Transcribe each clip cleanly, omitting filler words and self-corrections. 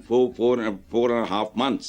4.5 months।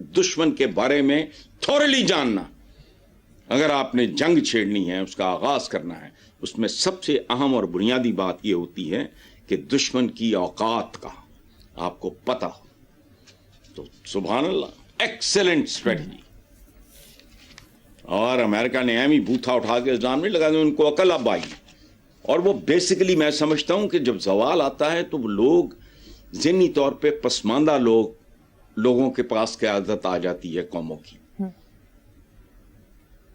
دشمن کے بارے میں تھورلی جاننا. اگر آپ نے جنگ چھیڑنی ہے, اس کا آغاز کرنا ہے, اس میں سب سے اہم اور بنیادی بات یہ ہوتی ہے کہ دشمن کی اوقات کا آپ کو پتہ ہو. تو سبحان اللہ, ایکسلنٹ اسٹریٹجی. اور امریکہ نے اہم ہی بوتھا اٹھا کے اسلام نہیں لگا دیا, ان کو عقل اب آئی. اور وہ بیسیکلی میں سمجھتا ہوں کہ جب زوال آتا ہے تو وہ لوگ ذہنی طور پہ پسماندہ لوگوں کے پاس قیادت آ جاتی ہے قوموں کی.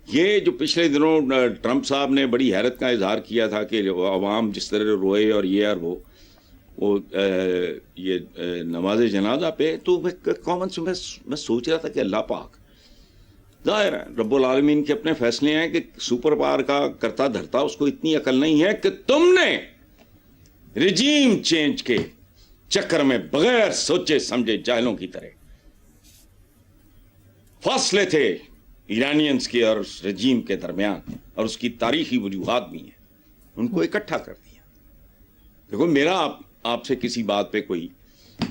یہ جو پچھلے دنوں ٹرمپ صاحب نے بڑی حیرت کا اظہار کیا تھا کہ عوام جس طرح روئے اور یہ اور وہ یہ نماز جنازہ پہ, تو میں سوچ رہا تھا کہ اللہ پاک ظاہر ہے رب العالمین کے اپنے فیصلے ہیں کہ سپر پاور کا کرتا دھرتا اس کو اتنی عقل نہیں ہے کہ تم نے رجیم چینج کے چکر میں بغیر سوچے سمجھے جاہلوں کی طرح فاصلے تھے ایرانینز کے اور اس رجیم کے درمیان, اور اس کی تاریخی وجوہات بھی ہیں, ان کو اکٹھا کر دیا. دیکھو میرا آپ سے کسی بات پہ کوئی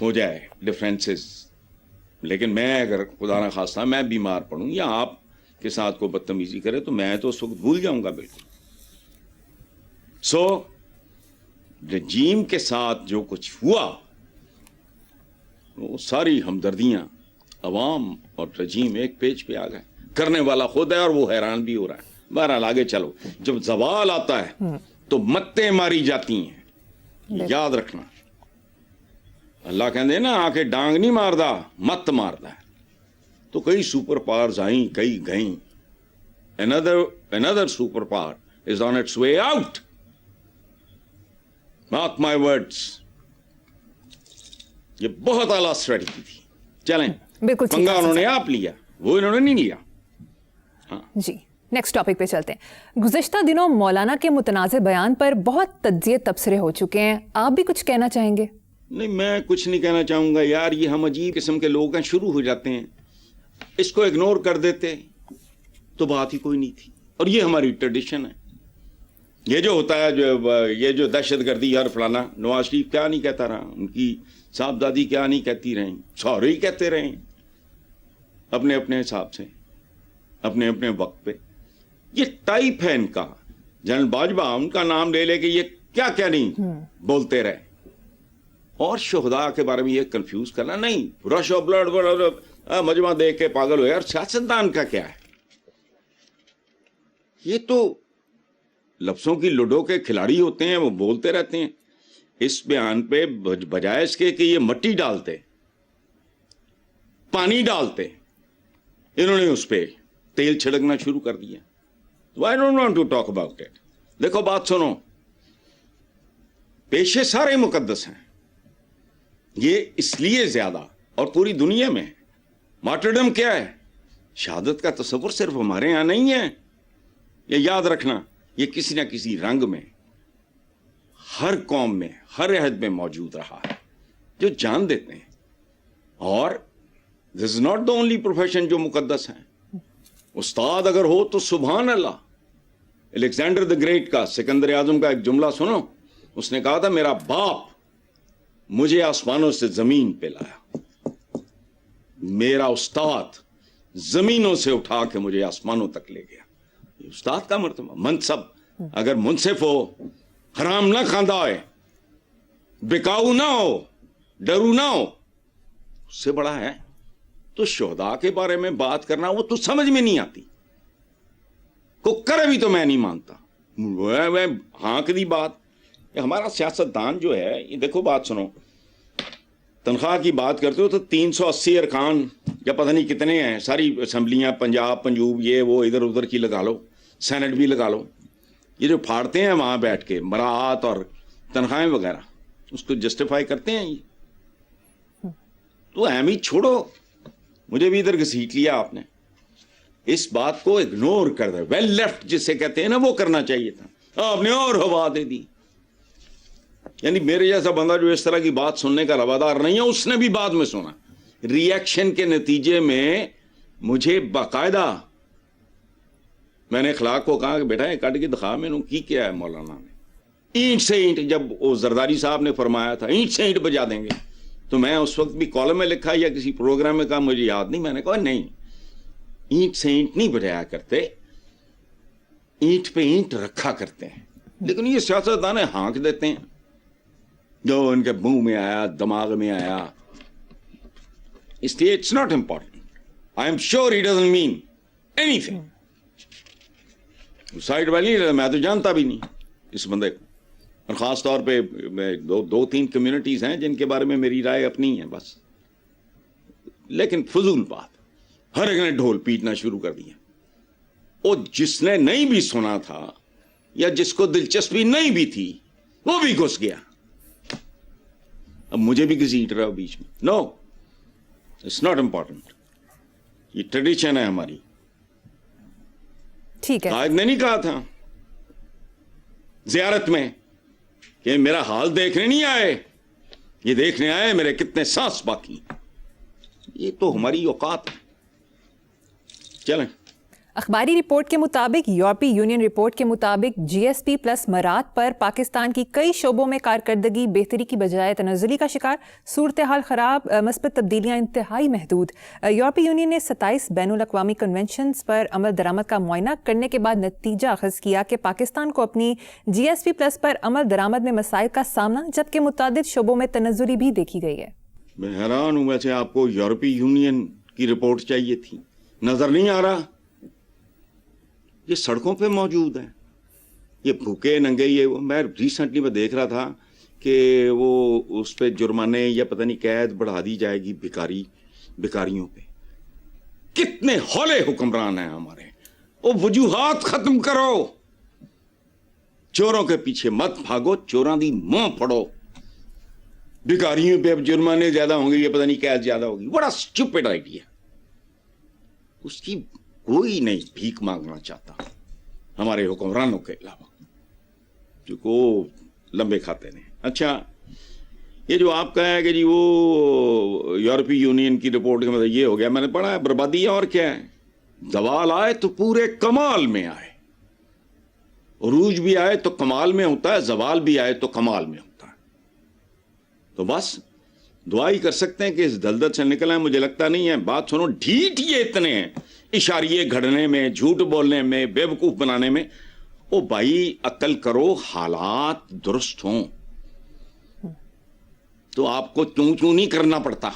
ہو جائے ڈفرینسز, لیکن میں اگر خدا نہ خواستہ میں بیمار پڑوں یا آپ کے ساتھ کو بدتمیزی کرے تو میں تو اس وقت بھول جاؤں گا بالکل. سو رجیم کے ساتھ جو کچھ ہوا وہ ساری ہمدردیاں عوام اور رجیم ایک پیج پہ آ گئے. کرنے والا خود ہے اور وہ حیران بھی ہو رہا ہے. بہرحال آگے چلو, جب زوال آتا ہے تو متیں ماری جاتی ہیں, یاد رکھنا. اللہ کہتے ہیں نا آ کے ڈانگ نہیں ماردا, مت ماردا ہے. تو کئی سپر پاورز آئیں, کئی گئیں. another super power is on its way out. Mark my words. یہ بہت اعلیٰ اسٹریٹجی تھی. چلیں بالکل پنگا انہوں نے آپ لیا, وہ انہوں نے نہیں لیا. جی نیکسٹ ٹاپک پہ چلتے ہیں. گزشتہ دنوں مولانا کے متنازع بیان پر بہت تجزیے تبصرے ہو چکے ہیں, آپ بھی کچھ کہنا چاہیں گے؟ نہیں, میں کچھ نہیں کہنا چاہوں گا یار. یہ ہم عجیب قسم کے لوگ ہیں, شروع ہو جاتے ہیں, اس کو اگنور کر دیتے تو بات ہی کوئی نہیں تھی. اور یہ ہماری ٹریڈیشن ہے. یہ جو ہوتا ہے یہ جو دہشت گردی اور فلانا, نواز شریف کیا نہیں کہتا رہا, ان کی صاحبزادی کیا نہیں کہتی رہیں, سارے ہی کہتے رہیں اپنے اپنے حساب سے اپنے اپنے وقت پہ. یہ ٹائپ ہے ان کا. جنرل باجوہ ان کا نام لے لے کہ یہ کیا کیا نہیں بولتے رہے. اور شہداء کے بارے میں یہ کنفیوز کرنا نہیں, رش آف بلڈ مجمع دیکھ کے پاگل ہوئے. اور سیاستدان کا کیا ہے, یہ تو لفظوں کی لوڈو کے کھلاڑی ہوتے ہیں, وہ بولتے رہتے ہیں. اس بیان پہ بجائے اس کے کہ یہ مٹی ڈالتے, پانی ڈالتے, انہوں نے اس پہ تیل چھڑکنا شروع کر دیا. I don't want to talk about it. دیکھو بات سنو, پیشے سارے مقدس ہیں. یہ اس لیے زیادہ اور پوری دنیا میں. مارٹرڈم کیا ہے؟ شہادت کا تصور صرف ہمارے یہاں نہیں ہے. یہ یاد رکھنا, یہ کسی نہ کسی رنگ میں ہر قوم میں ہر عہد میں موجود رہا ہے, جو جان دیتے ہیں. اور this is not the only profession جو مقدس ہیں. استاد اگر ہو تو سبحان اللہ. الیگزینڈر دی گریٹ کا, سکندر اعظم کا ایک جملہ سنو. اس نے کہا تھا میرا باپ مجھے آسمانوں سے زمین پہ لایا, میرا استاد زمینوں سے اٹھا کے مجھے آسمانوں تک لے گیا. یہ استاد کا مرتبہ. منصب اگر منصف ہو, حرام نہ کھاندہ ہوئے, بکاؤ نہ ہو, ڈرو نہ ہو, اس سے بڑا ہے. تو شہداء کے بارے میں بات کرنا وہ تو سمجھ میں نہیں آتی. کو کرے بھی تو میں نہیں مانتا. ہاں کی بات. ہمارا سیاستدان جو ہے, یہ دیکھو بات سنو, تنخواہ کی بات کرتے ہو تو 380 ارکان یا پتہ نہیں کتنے ہیں, ساری اسمبلیاں پنجاب پنجوب یہ وہ ادھر ادھر کی لگا لو, سینٹ بھی لگا لو. یہ جو پھاڑتے ہیں وہاں بیٹھ کے مراعات اور تنخواہیں وغیرہ, اس کو جسٹیفائی کرتے ہیں. یہ تو اہم ہی چھوڑو, مجھے بھی ادھر گھسیٹ لیا آپ نے. اس بات کو اگنور کر دے. ویل لیفٹ جسے کہتے ہیں نا, وہ کرنا چاہیے تھا. آپ نے اور ہوا دے دی. یعنی میرے جیسا بندہ جو اس طرح کی بات سننے کا روادار نہیں ہے, اس نے بھی بعد میں سنا. ریئیکشن کے نتیجے میں مجھے باقاعدہ میں نے اخلاق کو کہا کہ بیٹا یہ کٹ کے دکھا میں نے کی کیا ہے. مولانا نے اینٹ سے اینٹ, جب وہ زرداری صاحب نے فرمایا تھا اینٹ سے اینٹ بجا دیں گے, تو میں اس وقت بھی کالم میں لکھا یا کسی پروگرام میں کہا, مجھے یاد نہیں, میں نے کہا نہیں, اینٹ سے اینٹ نہیں بجایا کرتے, اینٹ پہ اینٹ رکھا کرتے ہیں. لیکن یہ سیاستدان ہانک دیتے ہیں, جو ان کے منہ میں آیا, دماغ میں آیا. اس لیے it's not important. I am sure he doesn't mean اینی تھنگ. سائڈ والی میں تو جانتا بھی نہیں اس بندے کو, اور خاص طور پہ دو تین کمیونٹیز ہیں جن کے بارے میں میری رائے اپنی ہے بس. لیکن فضول بات, ہر ایک نے ڈھول پیٹنا شروع کر دیا. اور جس نے نہیں بھی سنا تھا یا جس کو دلچسپی نہیں بھی تھی وہ بھی گھس گیا. اب مجھے بھی گھسیٹ رہا بیچ میں. نو, اٹس ناٹ امپورٹنٹ. یہ ٹریڈیشن ہے ہماری. ٹھیک ہے, قائد نے نہیں کہا تھا زیارت میں کہ میرا حال دیکھنے نہیں آئے, یہ دیکھنے آئے میرے کتنے سانس باقی. یہ تو ہماری اوقات ہے. چلیں. اخباری رپورٹ کے مطابق, یورپی یونین رپورٹ کے مطابق, جی ایس پی پلس مراعات پر پاکستان کی کئی شعبوں میں کارکردگی بہتری کی بجائے تنزلی کا شکار. صورتحال خراب, مثبت تبدیلیاں انتہائی محدود. یورپی یونین نے 27 بین الاقوامی کنونشنز پر عمل درآمد کا معائنہ کرنے کے بعد نتیجہ اخذ کیا کہ پاکستان کو اپنی جی ایس پی پلس پر عمل درآمد میں مسائل کا سامنا, جبکہ متعدد شعبوں میں تنزلی بھی دیکھی گئی ہے. میں حیران ہوں, ویسے آپ کو یورپی یونین کی رپورٹ چاہیے تھی, نظر نہیں آ رہا. یہ سڑکوں پہ موجود ہے, یہ بھوکے ننگے. یہ میں ریسنٹلی میں دیکھ رہا تھا کہ وہ اس پہ جرمانے یا پتہ نہیں قید بڑھا دی جائے گی بیکاریوں پہ. کتنے ہولے حکمران ہیں ہمارے. وہ وجوہات ختم کرو, چوروں کے پیچھے مت بھاگو, چوراں دی منہ پڑو. بیکاریوں پہ اب جرمانے زیادہ ہوں گے یا پتہ نہیں قید زیادہ ہوگی. بڑا اسٹوپڈ آئیڈیا. اس کی کوئی نہیں بھیک مانگنا چاہتا ہمارے حکمرانوں کے علاوہ, جو کو لمبے کھاتے ہیں. اچھا, یہ جو آپ کا ہے کہ جی وہ یورپی یونین کی رپورٹ کا مطلب یہ ہو گیا, میں نے پڑھا ہے بربادی اور کیا ہے. زوال آئے تو پورے کمال میں آئے, عروج بھی آئے تو کمال میں ہوتا ہے, زوال بھی آئے تو کمال میں ہوتا ہے. تو بس دعا ہی کر سکتے ہیں کہ اس دلدل سے نکل آئے. مجھے لگتا نہیں ہے. بات سنو, ڈھیٹ یہ اتنے ہیں اشاریے گھڑنے میں, جھوٹ بولنے میں, بے وقوف بنانے میں. او بھائی عقل کرو, حالات درست ہوں تو آپ کو چوں نہیں کرنا پڑتا.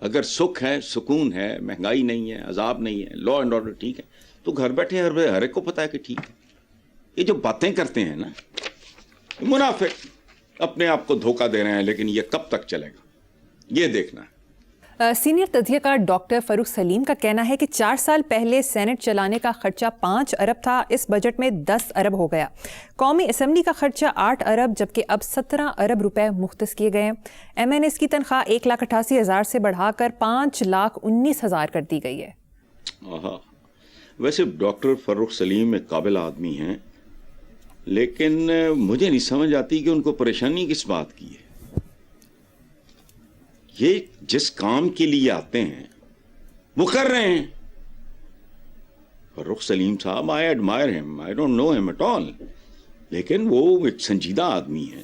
اگر سکھ ہے, سکون ہے, مہنگائی نہیں ہے, عذاب نہیں ہے, لا اینڈ آرڈر ٹھیک ہے, تو گھر بیٹھے ہر ایک کو پتا ہے کہ ٹھیک ہے. یہ جو باتیں کرتے ہیں نا منافق, اپنے آپ کو دھوکہ دے رہے ہیں. لیکن یہ کب تک چلے گا یہ دیکھنا ہے. سینئر تجزیہ کار ڈاکٹر فاروق سلیم کا کہنا ہے کہ 4 سال پہلے سینٹ چلانے کا خرچہ 5 ارب تھا, اس بجٹ میں 10 ارب ہو گیا. قومی اسمبلی کا خرچہ 8 ارب جبکہ اب 17 ارب روپے مختص کیے گئے ہیں. ایم این ایس کی تنخواہ 1,88,000 سے بڑھا کر 5,19,000 کر دی گئی ہے. ویسے ڈاکٹر فاروق سلیم ایک قابل آدمی ہیں, لیکن مجھے نہیں سمجھ آتی کہ ان کو پریشانی کس بات کی ہے. یہ جس کام کے لیے آتے ہیں وہ کر رہے ہیں. فاروق سلیم صاحب, آئی ایڈمائر ہم, آئی ڈونٹ نو ہم ایٹ آل, لیکن وہ ایک سنجیدہ آدمی ہے,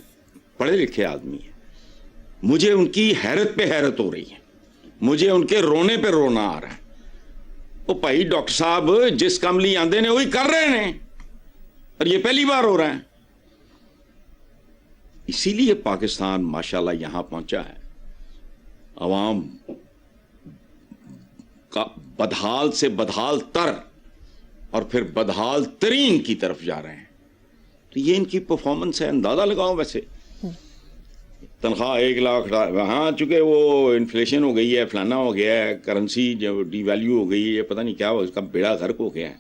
پڑھے لکھے آدمی ہے. مجھے ان کی حیرت پہ حیرت ہو رہی ہے, مجھے ان کے رونے پہ رونا آ رہا ہے. وہ بھائی ڈاکٹر صاحب جس کام لیے آندے نے وہی کر رہے ہیں, اور یہ پہلی بار ہو رہا ہے. اسی لیے پاکستان ماشاءاللہ یہاں پہنچا ہے. عوام کا بدحال سے بدحال تر اور پھر بدحال ترین کی طرف جا رہے ہیں. تو یہ ان کی پرفارمنس ہے. اندازہ لگاؤ, ویسے تنخواہ 1 لاکھ, ہاں چونکہ وہ انفلیشن ہو گئی ہے, فلانا ہو گیا ہے, کرنسی جو ڈی ویلیو ہو گئی ہے, پتہ نہیں کیا ہو, اس کا بیڑا غرق ہو گیا ہے.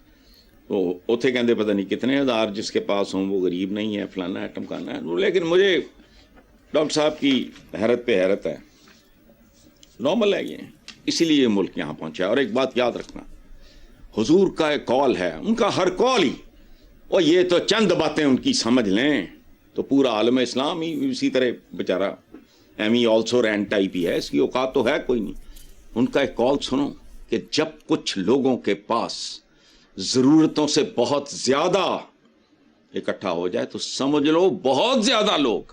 تو اتنے کہتے پتہ نہیں کتنے ہزار جس کے پاس ہوں وہ غریب نہیں ہے, فلانا ہے ٹمکانا ہے. لیکن مجھے ڈاکٹر صاحب کی حیرت پہ حیرت ہے. نارمل ہے یہ, اسی لیے یہ ملک یہاں پہنچا ہے. اور ایک بات یاد رکھنا, حضور کا ایک قول ہے, ان کا ہر قول ہی, اور یہ تو چند باتیں ان کی سمجھ لیں تو پورا عالم اسلام ہی اسی طرح بیچارہ ایمی آلسو رینٹ ٹائپ ہی ہے, اس کی اوقات تو ہے کوئی نہیں. ان کا ایک قول سنو کہ جب کچھ لوگوں کے پاس ضرورتوں سے بہت زیادہ اکٹھا ہو جائے تو سمجھ لو بہت زیادہ لوگ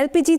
LPG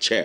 6,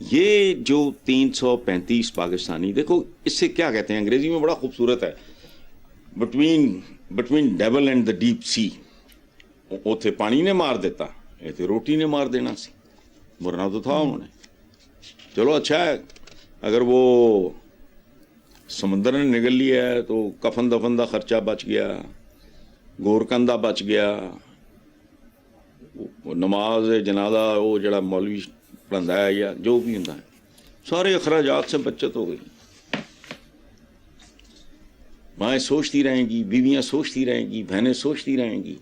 یہ جو 335 پاکستانی، دیکھو اس سے کیا کہتے ہیں انگریزی میں بڑا خوبصورت ہے، between devil and the deep sea, اوتھے پانی نے مار دیتا، ایتھے روٹی نے مار دینا سی، مرنا تو تھا انہوں نے. چلو اچھا ہے، اگر وہ سمندر نے نگل لیا ہے تو کفن دفن دا خرچہ بچ گیا، گورکندہ بچ گیا، نماز جنازہ وہ جڑا مولوی پڑھندا ہے یا جو بھی ہوندا ہے، سارے اخراجات سے بچت ہو گئی. مائیں سوچتی رہیں گی، بیویاں سوچتی رہیں گی، بہنیں سوچتی رہیں گی،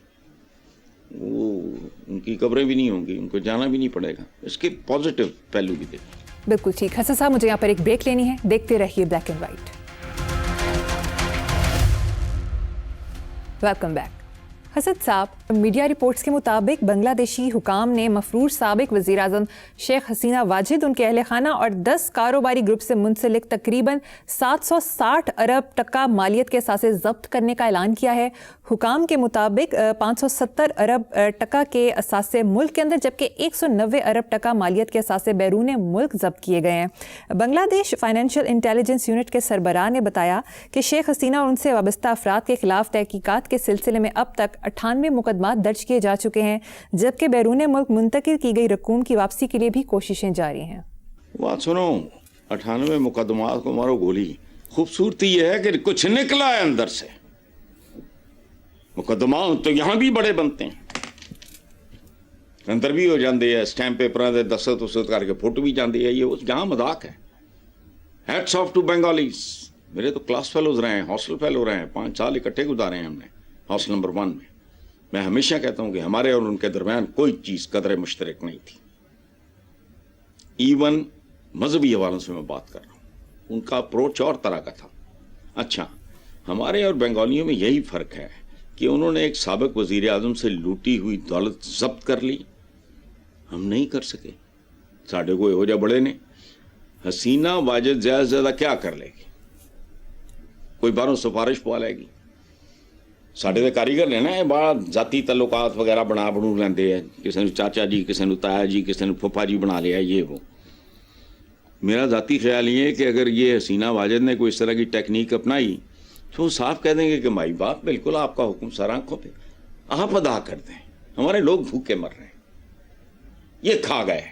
وہ ان کی قبریں بھی نہیں ہوں گی، ان کو جانا بھی نہیں پڑے گا. اس کے پازیٹیو پہلو بھی دیکھیں. بالکل ٹھیک. حسن صاحب مجھے یہاں پر ایک بریک لینی ہے، دیکھتے رہیے black and white. Welcome back. Hasan صاحب، میڈیا رپورٹس کے مطابق بنگلہ دیشی حکام نے مفرور سابق وزیر اعظم شیخ حسینہ واجد، ان کے اہل خانہ اور 10 کاروباری گروپ سے منسلک تقریباً 760 ارب ٹکا مالیت کے اثاثے ضبط کرنے کا اعلان کیا ہے. حکام کے مطابق 570 ارب ٹکا کے اثاثے ملک کے اندر، جبکہ 190 ارب ٹکا مالیت کے اثاثے بیرون ملک ضبط کیے گئے ہیں. بنگلہ دیش فائنینشیل انٹیلیجنس یونٹ کے سربراہ نے بتایا کہ شیخ حسینہ اور ان سے وابستہ افراد کے خلاف تحقیقات کے سلسلے میں اب تک 98 مقدمات درج کیے جا چکے ہیں، جبکہ بیرون ملک منتقل کی گئی رقوم کی واپسی کے لیے بھی کوششیں جاری ہیں. بات سنو، 98 مقدمات کو مارو گولی. خوبصورتی یہ ہے کہ کچھ نکلا ہے اندر سے. مقدمات تو یہاں بھی بڑے بنتے ہیں، اندر بھی ہو جاندے ہیں، سٹیمپ پیپراں دے دستخط وسط کر کے فوٹو بھی جاندے ہیں. یہ جہاں مذاق ہے. Hats off to Bengalis. میرے تو کلاس فیلوز رہے ہیں، ہاسٹل فیلو رہے ہیں، 5 سال اکٹھے گزارے ہیں ہم نے ہاسٹل نمبر 1 میں. میں ہمیشہ کہتا ہوں کہ ہمارے اور ان کے درمیان کوئی چیز قدر مشترک نہیں تھی. ایون مذہبی حوالوں سے میں بات کر رہا ہوں، ان کا اپروچ اور طرح کا تھا. اچھا، ہمارے اور بنگالیوں میں یہی فرق ہے کہ انہوں نے ایک سابق وزیر اعظم سے لوٹی ہوئی دولت ضبط کر لی، ہم نہیں کر سکے. ساڈے کو یہو جہ بڑے نے. حسینہ واجد زیادہ سے زیادہ کیا کر لے گی؟ کوئی باہروں سفارش پوا لے گی؟ ساڈے دے کاریگر نے نا بڑا ذاتی تعلقات وغیرہ بنو لیندے ہیں، کسی نے چاچا جی، کسی نے تایا جی، کسی نے پھپھا جی بنا لیا، یہ وہ. میرا ذاتی خیال یہ ہے کہ اگر یہ حسینہ واجد نے کوئی اس طرح کی ٹیکنیک اپنائی تو وہ صاف کہہ دیں گے کہ مائی باپ بالکل آپ کا حکم سر آنکھوں پہ، آپ ادا کر دیں، ہمارے لوگ بھوکے مر رہے ہیں، یہ کھا گئے،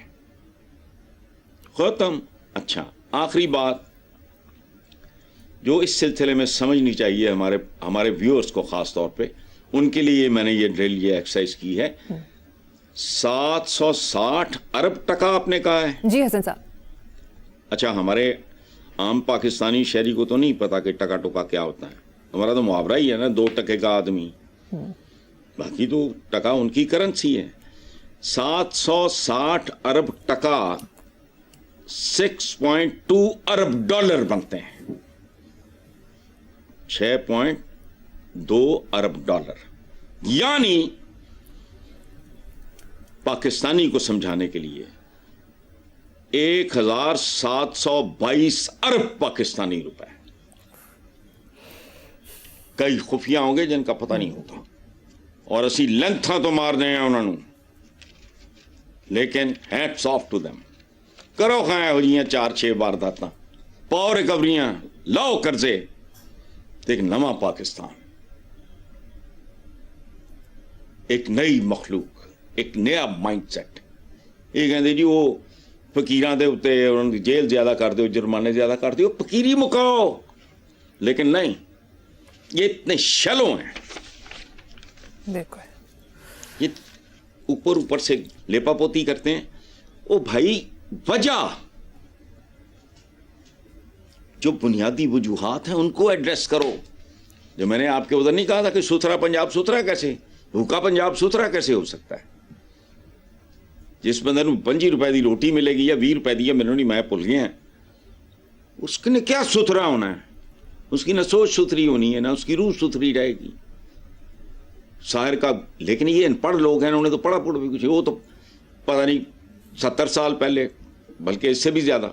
ختم. اچھا، آخری بات جو اس سلسلے میں سمجھنی چاہیے ہمارے ویورز کو، خاص طور پہ ان کے لیے میں نے یہ ڈرل، یہ ایکسرسائز کی ہے. 760 ارب ٹکا آپ نے کہا ہے؟ جی حسن صاحب. اچھا، ہمارے عام پاکستانی شہری کو تو نہیں پتا کہ ٹکا ٹکا کیا ہوتا ہے. ہمارا تو محاورہ ہی ہے نا، 2 ٹکے کا آدمی. باقی تو ٹکا ان کی کرنسی ہے. 760 ارب ٹکا 6.2 ارب ڈالر بنتے ہیں. 6.2 ارب ڈالر. یعنی پاکستانی کو سمجھانے کے لیے 1722 ارب پاکستانی روپے. کئی خفیہ ہوں گے جن کا پتہ نہیں ہوتا، اور اسی لینتھاں تو مار دیں انہوں نے، لیکن ہیٹس آف ٹو دیم. کرو خائیں ہو جیاں 4-6 وارداتاں، پاؤ ریکوریاں، لاؤ قرضے، ایک نواں پاکستان، ایک نئی مخلوق، ایک نیا مائنڈ سیٹ. یہ کہتے جی وہ فقیراں دے اتے انہوں نے جیل زیادہ کر دو، جرمانے زیادہ کر دو، فقیری مکاؤ. لیکن نہیں، یہ اتنے شلو ہیں، بالکل یہ اوپر سے لیپا پوتی کرتے ہیں. او بھائی، وجہ جو بنیادی وجوہات ہیں ان کو ایڈریس کرو. جو میں نے آپ کے ادھر نہیں کہا تھا کہ ستھرا پنجاب ستھرا کیسے، بھوکا پنجاب ستھرا کیسے ہو سکتا ہے؟ جس بندے نو 25 روپے دی روٹی ملے گی یا 20 روپے دی، میں نہیں، میں بھول گیا، اس نے کیا ستھرا ہونا ہے؟ اس کی نہ سوچ ستھری ہونی ہے، نہ اس کی روح ستھری رہے گی. شاعر کا، لیکن یہ ان پڑھ لوگ ہیں، انہوں نے تو پڑھا بھی کچھ، وہ تو پتہ نہیں 70 سال پہلے، بلکہ اس سے بھی زیادہ.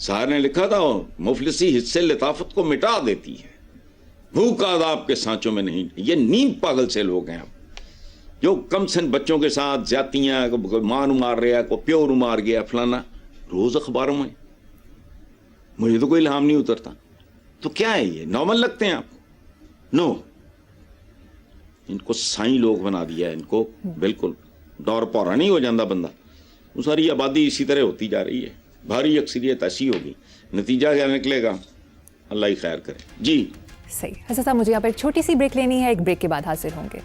شاعر نے لکھا تھا، مفلسی حصے لطافت کو مٹا دیتی ہے، بھوک عذاب کے سانچوں میں نہیں. یہ نیم پاگل سے لوگ ہیں اب، جو کم سن بچوں کے ساتھ زیادتیاں، ماں نو مار رہا ہے، کو پیو نو مار گیا فلانا. روز اخباروں میں, مجھے تو کوئی الہام نہیں اترتا. تو کیا ہے یہ نارمل لگتے ہیں آپ؟ نو, ان کو سائیں لوگ بنا دیا ہے, ان کو بالکل دور پورا نہیں ہو جاتا بندہ. وہ ساری آبادی اسی طرح ہوتی جا رہی ہے, بھاری اکثریت ایسی ہوگی, نتیجہ کیا نکلے گا اللہ ہی خیر کرے. جی صحیح. حسن صاحب مجھے یہاں پر ایک چھوٹی سی بریک لینی ہے, ایک بریک کے بعد حاضر ہوں گے.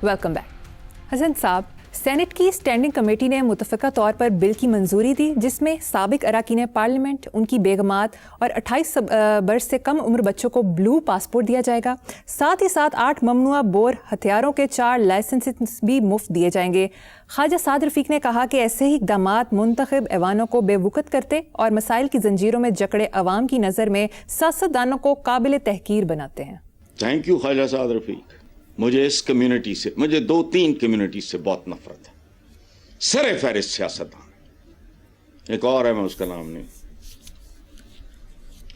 Welcome back. حسن صاحب, سینٹ کی اسٹینڈنگ کمیٹی نے متفقہ طور پر بل کی منظوری دی جس میں سابق اراکین پارلیمنٹ, ان کی بیگمات اور 28 برس سے کم عمر بچوں کو بلو پاسپورٹ دیا جائے گا. ساتھ ہی ساتھ 8 ممنوعہ بور ہتھیاروں کے 4 لائسنس بھی مفت دیے جائیں گے. خواجہ سعد رفیق نے کہا کہ ایسے ہی اقدامات منتخب ایوانوں کو بے وقت کرتے اور مسائل کی زنجیروں میں جکڑے عوام کی نظر میں سیاستدانوں کو قابل تحقیر بناتے ہیں. تھینک یو خواجہ سعد رفیق. مجھے اس کمیونٹی سے, مجھے 2-3 کمیونٹی سے بہت نفرت ہے. سر فہرست سیاستدان, ایک اور ہے میں اس کا نام نہیں,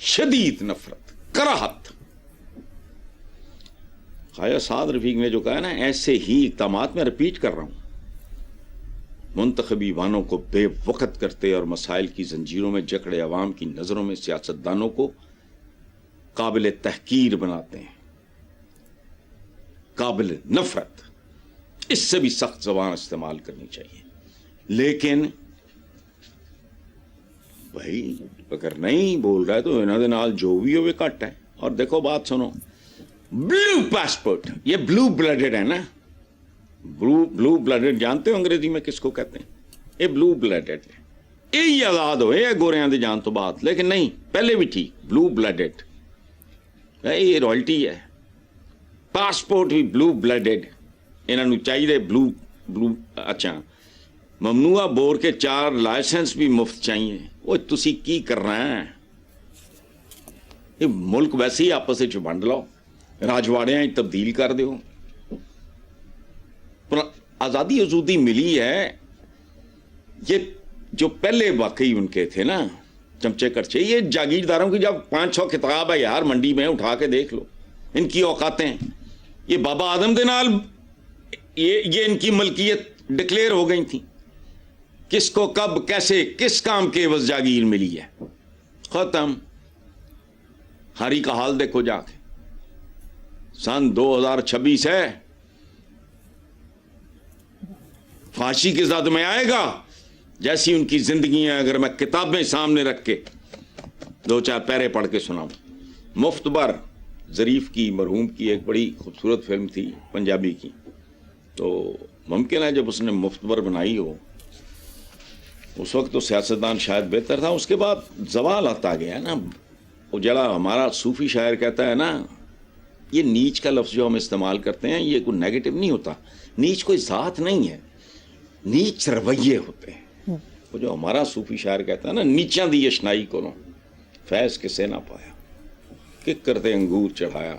شدید نفرت, کراہت. خواجہ سعد رفیق نے جو کہا نا, ایسے ہی اقدامات میں رپیٹ کر رہا ہوں, منتخبی وانوں کو بے وقت کرتے اور مسائل کی زنجیروں میں جکڑے عوام کی نظروں میں سیاستدانوں کو قابل تحقیر بناتے ہیں, قابل نفرت. اس سے بھی سخت زبان استعمال کرنی چاہیے. لیکن بھائی اگر نہیں بول رہا ہے تو انہوں نے نال جو بھی ہوئے کٹ ہے. اور دیکھو بات سنو, بلو پاسپورٹ, یہ بلو بلڈڈ ہے نا, بلو بلڈڈ جانتے ہو انگریزی میں کس کو کہتے ہیں؟ یہ بلو بلڈڈ ہے. یہی آزاد ہوئے گوریاں دے جان تو بات, لیکن نہیں پہلے بھی تھی بلو بلڈڈ. یہ رائلٹی ہے. پاسپورٹ بھی بلو بلڈڈ, انہوں چاہیے بلو. اچھا, ممنوعہ بور کے 4 لائسنس بھی مفت چاہیے. وہ تسی کی کر رہے ہیں؟ یہ ملک ویسے ہی آپس سے ونڈ لو, راجواڑیاں تبدیل کر دیو. آزادی آزودی ملی ہے, یہ جو پہلے واقعی ان کے تھے نا چمچے کرچے, یہ جاگیرداروں کی جب 500 کتاب ہے یار منڈی میں, اٹھا کے دیکھ لو ان کی اوقاتیں. یہ بابا آدم دے نال یہ ان کی ملکیت ڈکلیئر ہو گئی تھی. کس کو کب کیسے کس کام کے عوض جاگیر ملی ہے, ختم. ہری کا حال دیکھو جا کے, سن 2026 ہے, پھانسی کی زد میں آئے گا. جیسی ان کی زندگی ہے, اگر میں کتابیں سامنے رکھ کے 2-4 پیرے پڑھ کے سناؤں. مفت بر ظریف کی, مرحوم کی ایک بڑی خوبصورت فلم تھی پنجابی کی, تو ممکن ہے جب اس نے مفت بر بنائی ہو اس وقت تو سیاستدان شاید بہتر تھا. اس کے بعد زوال آتا گیا نا. وہ جڑا ہمارا صوفی شاعر کہتا ہے نا, یہ نیچ کا لفظ جو ہم استعمال کرتے ہیں یہ کوئی نیگیٹو نہیں ہوتا. نیچ کوئی ذات نہیں ہے, نیچ رویے ہوتے ہیں. وہ جو ہمارا صوفی شاعر کہتا ہے نا, نیچاں دی اشنائی کو فیض کسے نہ پایا, کک کرتے انگور چڑھایا,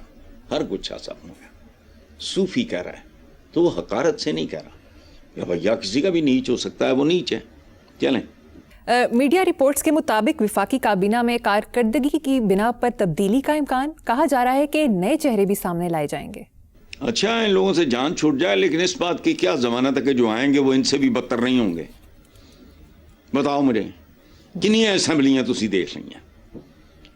ہر گچھا سب ہو گیا. صوفی کہہ رہا ہے تو وہ حقارت سے نہیں کہہ رہا. یا بھیا کسی کا بھی نیچ ہو سکتا ہے, وہ نیچ ہے. چلیں. میڈیا رپورٹس کے مطابق وفاقی کابینہ میں کارکردگی کی بنا پر تبدیلی کا امکان. کہا جا رہا ہے کہ نئے چہرے بھی سامنے لائے جائیں گے. اچھا, ان لوگوں سے جان چھوٹ جائے, لیکن اس بات کی کیا ضمانت ہے کہ جو آئیں گے وہ ان سے بھی بدتر نہیں ہوں گے؟ بتاؤ مجھے, کنی اسمبلیاں تسی دیکھ لیں,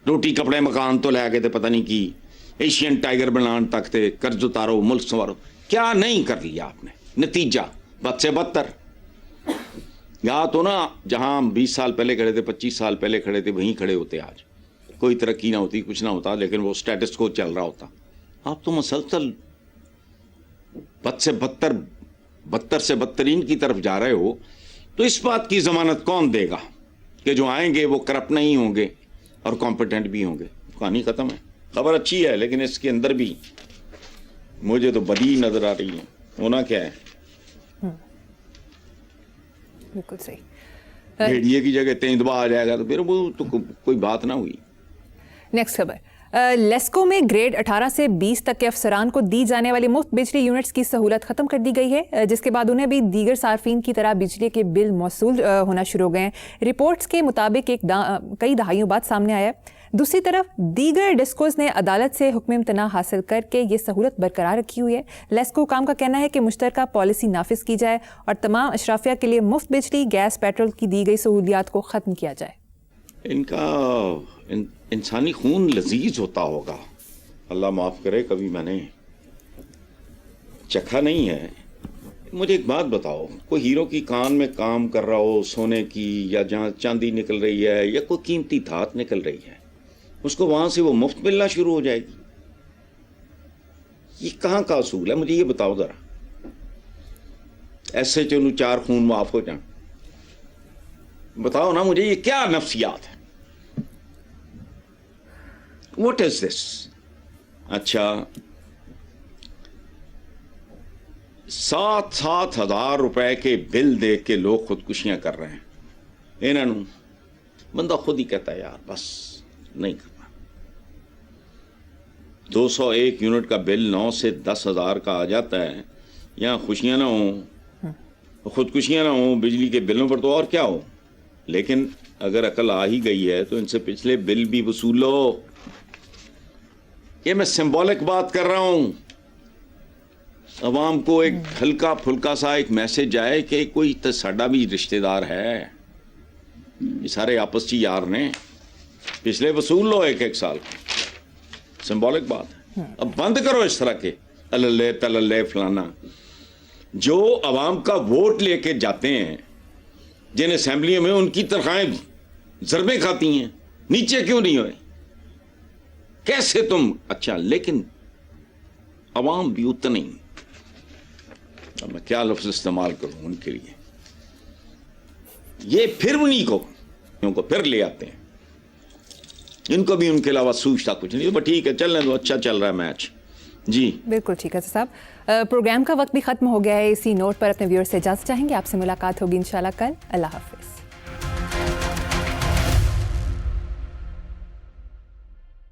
روٹی کپڑے مکان تو لے کے تے پتہ نہیں کی ایشین ٹائیگر بنان تک تے قرض اتارو ملک سنوارو, کیا نہیں کر لیا آپ نے؟ نتیجہ بد سے بدتر. یا تو نا جہاں 20 سال پہلے کھڑے تھے, 25 سال پہلے کھڑے تھے, وہیں کھڑے ہوتے آج. کوئی ترقی نہ ہوتی, کچھ نہ ہوتا, لیکن وہ سٹیٹس کو چل رہا ہوتا. آپ تو مسلسل بد سے بدتر, بدتر سے بدترین کی طرف جا رہے ہو. تو اس بات کی ضمانت کون دے گا کہ جو آئیں گے وہ کرپٹ نہیں ہوں گے اور کمپیٹنٹ بھی ہوں گے؟ کہانی ختم ہے. خبر اچھی ہے لیکن اس کے اندر بھی مجھے تو بدی نظر آ رہی ہے. ہونا کیا ہے؟ بالکل صحیح. بھیڑیے کی جگہ تیندوا آ جائے گا تو پھر وہ تو کوئی بات نہ ہوئی. نیکسٹ خبر. لیسکو میں گریڈ 18 سے 20 تک کے افسران کو دی جانے والی مفت بجلی یونٹس کی سہولت ختم کر دی گئی ہے, جس کے بعد انہیں بھی دیگر صارفین کی طرح بجلی کے بل موصول ہونا شروع ہو گئے ہیں. رپورٹس کے مطابق کئی دہائیوں بعد سامنے آیا ہے دوسری طرف دیگر ڈسکوز نے عدالت سے حکم امتناع حاصل کر کے یہ سہولت برقرار رکھی ہوئی ہے. لیسکو حکام کا کہنا ہے کہ مشترکہ پالیسی نافذ کی جائے اور تمام اشرافیہ کے لیے مفت بجلی، گیس، پیٹرول کی دی گئی سہولیات کو ختم کیا جائے. ان کا انسانی خون لذیذ ہوتا ہوگا، اللہ معاف کرے، کبھی میں نے چکھا نہیں ہے. مجھے ایک بات بتاؤ، کوئی ہیرو کی کان میں کام کر رہا ہو، سونے کی یا جہاں چاندی نکل رہی ہے یا کوئی قیمتی دھات نکل رہی ہے، اس کو وہاں سے وہ مفت ملنا شروع ہو جائے گی؟ یہ کہاں کا اصول ہے؟ مجھے یہ بتاؤ ذرا. ایسے چلو 4 خون معاف ہو جائیں، بتاؤ نا مجھے یہ کیا نفسیات ہے؟ واٹ از دس؟ اچھا 7,000 روپے کے بل دے کے لوگ خودکشیاں کر رہے ہیں. انہوں بندہ خود ہی کہتا ہے یار بس نہیں کرنا. 201 یونٹ کا بل 9 سے 10,000 کا آ جاتا ہے. یہاں خوشیاں نہ ہوں، خودکشیاں نہ ہوں بجلی کے بلوں پر تو اور کیا ہو. لیکن اگر عقل آ ہی گئی ہے تو ان سے پچھلے بل بھی وصول لو. یہ میں سمبولک بات کر رہا ہوں. عوام کو ایک ہلکا پھلکا سا ایک میسج آئے کہ کوئی تو ساڈا بھی رشتہ دار ہے، یہ سارے آپس چی یار نے، پچھلے وصول لو 1 سال کا. سمبولک بات ہے. اب بند کرو اس طرح کے اللہ تللے فلانا. جو عوام کا ووٹ لے کے جاتے ہیں جن اسمبلیوں میں، ان کی تنخواہیں ضربیں کھاتی ہیں. نیچے کیوں نہیں ہوئے؟ کیسے تم؟ اچھا لیکن عوام بھی اتنا ہی، اب میں کیا لفظ استعمال کروں ان کے لیے، یہ پھر انہیں کو پھر لے آتے ہیں. ان کو بھی ان کے علاوہ سوچتا کچھ نہیں. بس ٹھیک ہے چلنے دو، اچھا چل رہا ہے میچ. جی بالکل ٹھیک ہے صاحب. پروگرام کا وقت بھی ختم ہو گیا ہے. اسی نوٹ پر اپنے ویور سے اجازت چاہیں گے. آپ سے ملاقات ہوگی انشاءاللہ کل. اللہ حافظ.